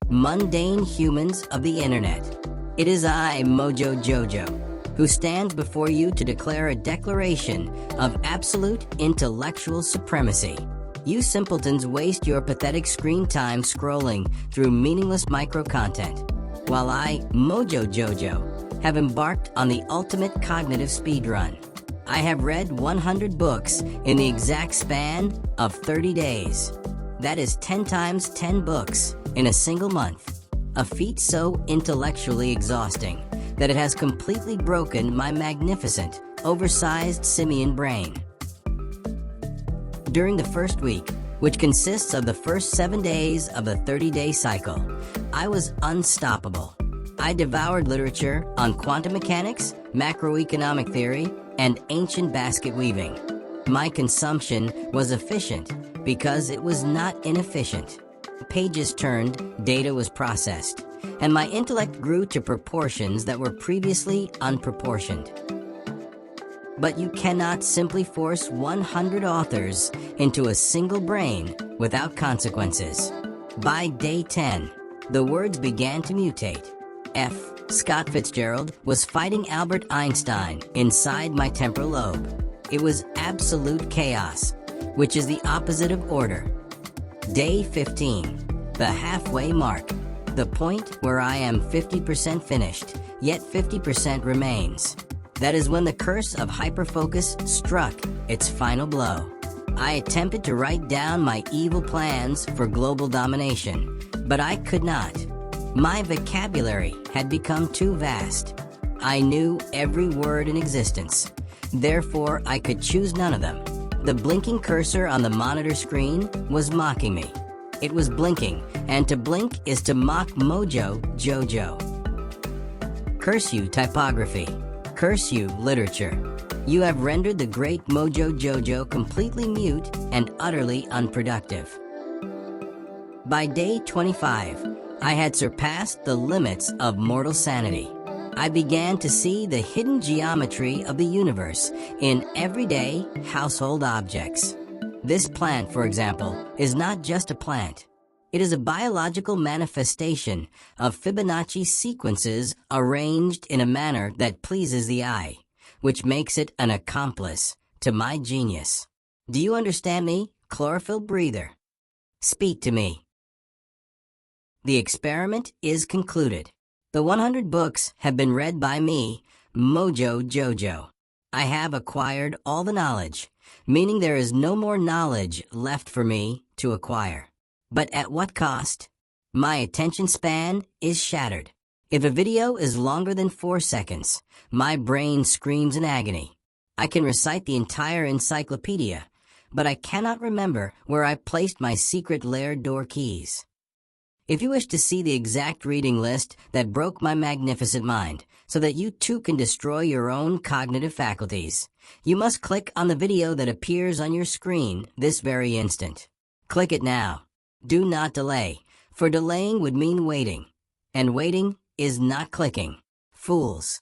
mundane humans of the internet. It is I, Mojo Jojo, who stands before you to declare a declaration of absolute intellectual supremacy. You simpletons waste your pathetic screen time scrolling through meaningless micro-content, while I, Mojo Jojo, have embarked on the ultimate cognitive speedrun. I have read 100 books in the exact span of 30 days. That is 10 times 10 books in a single month. A feat so intellectually exhausting that it has completely broken my magnificent, oversized simian brain. During the first week, which consists of the first 7 days of the 30-day cycle, I was unstoppable. I devoured literature on quantum mechanics, macroeconomic theory, and ancient basket weaving. My consumption was efficient because it was not inefficient. Pages turned, data was processed, and my intellect grew to proportions that were previously unproportioned. But you cannot simply force 100 authors into a single brain without consequences. By day 10, the words began to mutate. F. Scott Fitzgerald was fighting Albert Einstein inside my temporal lobe. It was absolute chaos, which is the opposite of order. Day 15, the halfway mark, the point where I am 50% finished, yet 50% remains. That is when the curse of hyperfocus struck its final blow. I attempted to write down my evil plans for global domination, but I could not. My vocabulary had become too vast. I knew every word in existence. Therefore, I could choose none of them. The blinking cursor on the monitor screen was mocking me. It was blinking, and to blink is to mock Mojo Jojo. Curse you, typography. Curse you, literature. You have rendered the great Mojo Jojo completely mute and utterly unproductive. By day 25, I had surpassed the limits of mortal sanity. I began to see the hidden geometry of the universe in everyday household objects. This plant, for example, is not just a plant. It is a biological manifestation of Fibonacci sequences arranged in a manner that pleases the eye, which makes it an accomplice to my genius. Do you understand me, chlorophyll breather? Speak to me. The experiment is concluded. The 100 books have been read by me, Mojo Jojo. I have acquired all the knowledge, meaning there is no more knowledge left for me to acquire. But at what cost? My attention span is shattered. If a video is longer than 4 seconds, my brain screams in agony. I can recite the entire encyclopedia, but I cannot remember where I placed my secret lair door keys. If you wish to see the exact reading list that broke my magnificent mind, so that you too can destroy your own cognitive faculties, you must click on the video that appears on your screen this very instant. Click it now. Do not delay, for delaying would mean waiting, and waiting is not clicking. Fools.